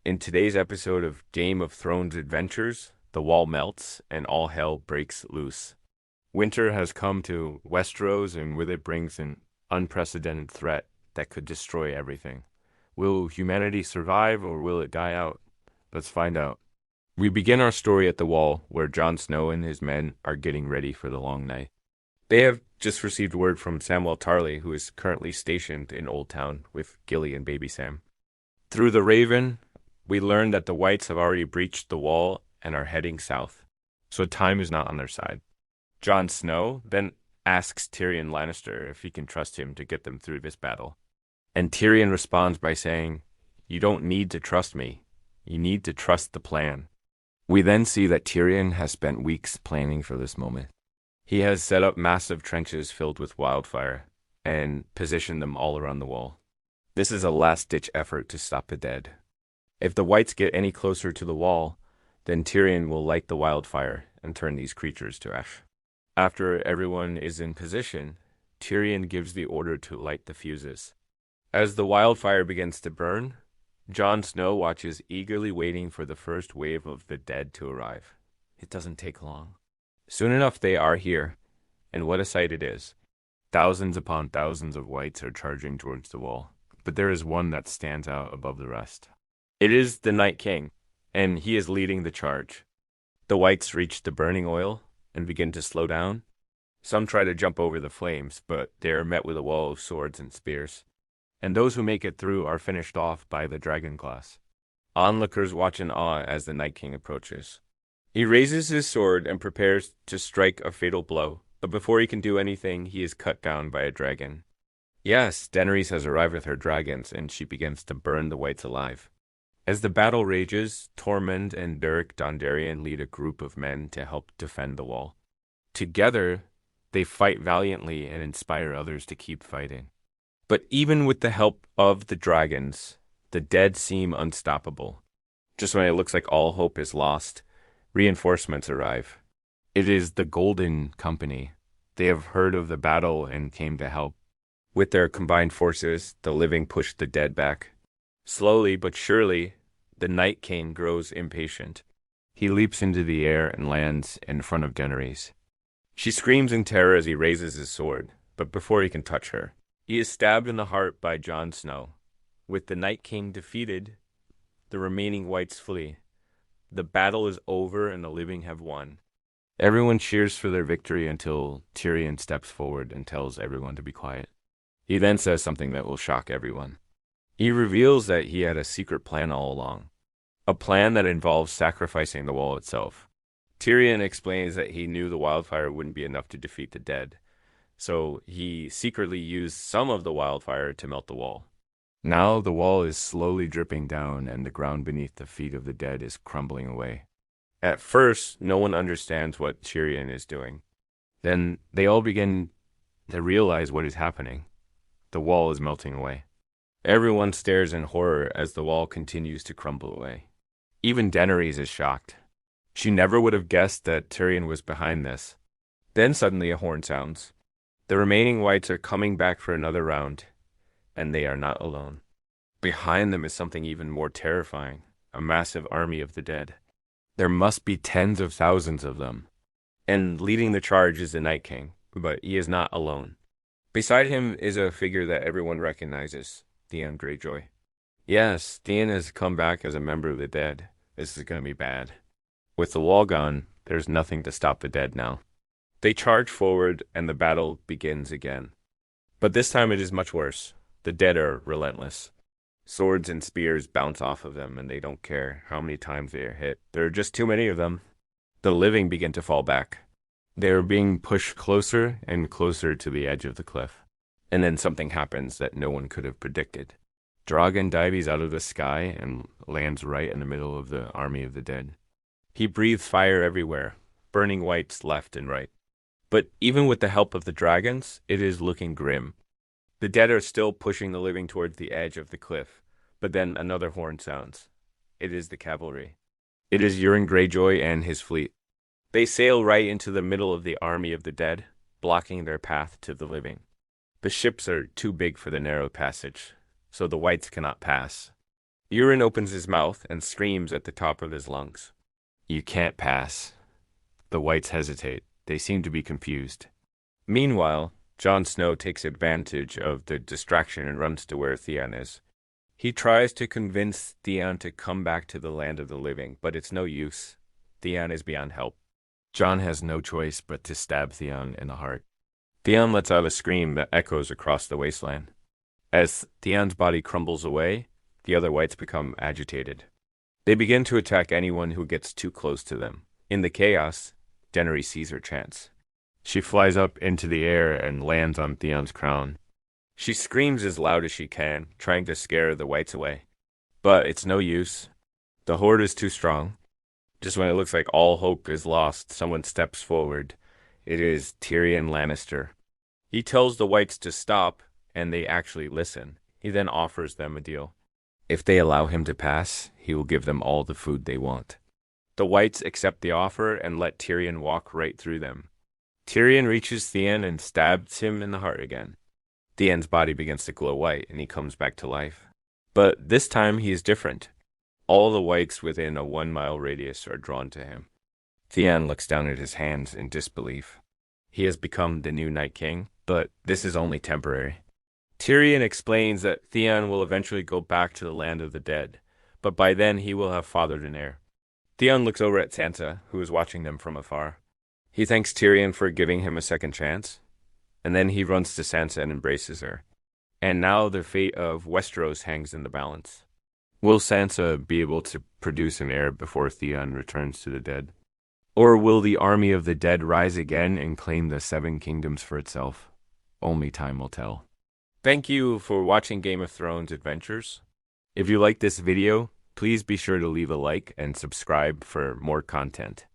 In today's episode of Game of Thrones Adventures, the wall melts and all hell breaks loose. Winter has come to Westeros, and with it brings an unprecedented threat that could destroy everything. Will humanity survive or will it die out? Let's find out. We begin our story at the Wall, where Jon Snow and his men are getting ready for the long night. They have just received word from Samwell Tarly, who is currently stationed in Old Town with Gilly and Baby Sam. Through the Raven, we learn that the Whites have already breached the Wall and are heading south, so time is not on their side. Jon Snow then asks Tyrion Lannister if he can trust him to get them through this battle. And Tyrion responds by saying, "You don't need to trust me. You need to trust the plan." We then see that Tyrion has spent weeks planning for this moment. He has set up massive trenches filled with wildfire and positioned them all around the wall. This is a last-ditch effort to stop the dead. If the Whites get any closer to the wall, then Tyrion will light the wildfire and turn these creatures to ash. After everyone is in position, Tyrion gives the order to light the fuses. As the wildfire begins to burn, Jon Snow watches eagerly waiting for the first wave of the dead to arrive. It doesn't take long. Soon enough they are here, and what a sight it is. Thousands upon thousands of Whites are charging towards the wall, but there is one that stands out above the rest. It is the Night King, and he is leading the charge. The Whites reach the burning oil and begin to slow down. Some try to jump over the flames, but they are met with a wall of swords and spears. And those who make it through are finished off by the dragon glass. Onlookers watch in awe as the Night King approaches. He raises his sword and prepares to strike a fatal blow, but before he can do anything, he is cut down by a dragon. Yes, Daenerys has arrived with her dragons, and she begins to burn the Whites alive. As the battle rages, Tormund and Beric Dondarrion lead a group of men to help defend the wall. Together, they fight valiantly and inspire others to keep fighting. But even with the help of the dragons, the dead seem unstoppable. Just when it looks like all hope is lost, reinforcements arrive. It is the Golden Company. They have heard of the battle and came to help. With their combined forces, the living push the dead back. Slowly but surely, the Night King grows impatient. He leaps into the air and lands in front of Daenerys. She screams in terror as he raises his sword, but before he can touch her, he is stabbed in the heart by Jon Snow. With the Night King defeated, the remaining Whites flee. The battle is over and the living have won. Everyone cheers for their victory until Tyrion steps forward and tells everyone to be quiet. He then says something that will shock everyone. He reveals that he had a secret plan all along, a plan that involves sacrificing the wall itself. Tyrion explains that he knew the wildfire wouldn't be enough to defeat the dead, so he secretly used some of the wildfire to melt the wall. Now the wall is slowly dripping down and the ground beneath the feet of the dead is crumbling away. At first, no one understands what Tyrion is doing. Then they all begin to realize what is happening. The wall is melting away. Everyone stares in horror as the wall continues to crumble away. Even Daenerys is shocked. She never would have guessed that Tyrion was behind this. Then suddenly a horn sounds. The remaining Whites are coming back for another round, and they are not alone. Behind them is something even more terrifying, a massive army of the dead. There must be tens of thousands of them. And leading the charge is the Night King, but he is not alone. Beside him is a figure that everyone recognizes, Theon Greyjoy. Yes, Theon has come back as a member of the dead. This is going to be bad. With the wall gone, there's nothing to stop the dead now. They charge forward and the battle begins again. But this time it is much worse. The dead are relentless. Swords and spears bounce off of them and they don't care how many times they are hit. There are just too many of them. The living begin to fall back. They are being pushed closer and closer to the edge of the cliff. And then something happens that no one could have predicted. Drogon dives out of the sky and lands right in the middle of the army of the dead. He breathes fire everywhere, burning Whites left and right. But even with the help of the dragons, it is looking grim. The dead are still pushing the living towards the edge of the cliff, but then another horn sounds. It is the cavalry. It is Euron Greyjoy and his fleet. They sail right into the middle of the army of the dead, blocking their path to the living. The ships are too big for the narrow passage, so the Whites cannot pass. Euron opens his mouth and screams at the top of his lungs. You can't pass. The whites hesitate. They seem to be confused. Meanwhile, Jon Snow takes advantage of the distraction and runs to where Theon is. He tries to convince Theon to come back to the land of the living, but it's no use. Theon is beyond help. Jon has no choice but to stab Theon in the heart. Theon lets out a scream that echoes across the wasteland. As Theon's body crumbles away, the other whites become agitated. They begin to attack anyone who gets too close to them. In the chaos, Daenerys sees her chance. She flies up into the air and lands on Theon's crown. She screams as loud as she can, trying to scare the whites away. But it's no use. The horde is too strong. Just when it looks like all hope is lost, someone steps forward. It is Tyrion Lannister. He tells the whites to stop, and they actually listen. He then offers them a deal. If they allow him to pass, he will give them all the food they want. The whites accept the offer and let Tyrion walk right through them. Tyrion reaches Theon and stabs him in the heart again. Theon's body begins to glow white, and he comes back to life. But this time he is different. All the whites within a 1-mile radius are drawn to him. Theon looks down at his hands in disbelief. He has become the new Night King, but this is only temporary. Tyrion explains that Theon will eventually go back to the land of the dead, but by then he will have fathered an heir. Theon looks over at Sansa, who is watching them from afar. He thanks Tyrion for giving him a second chance, and then he runs to Sansa and embraces her. And now the fate of Westeros hangs in the balance. Will Sansa be able to produce an heir before Theon returns to the dead? Or will the army of the dead rise again and claim the Seven Kingdoms for itself? Only time will tell. Thank you for watching Game of Thrones Adventures. If you like this video, please be sure to leave a like and subscribe for more content.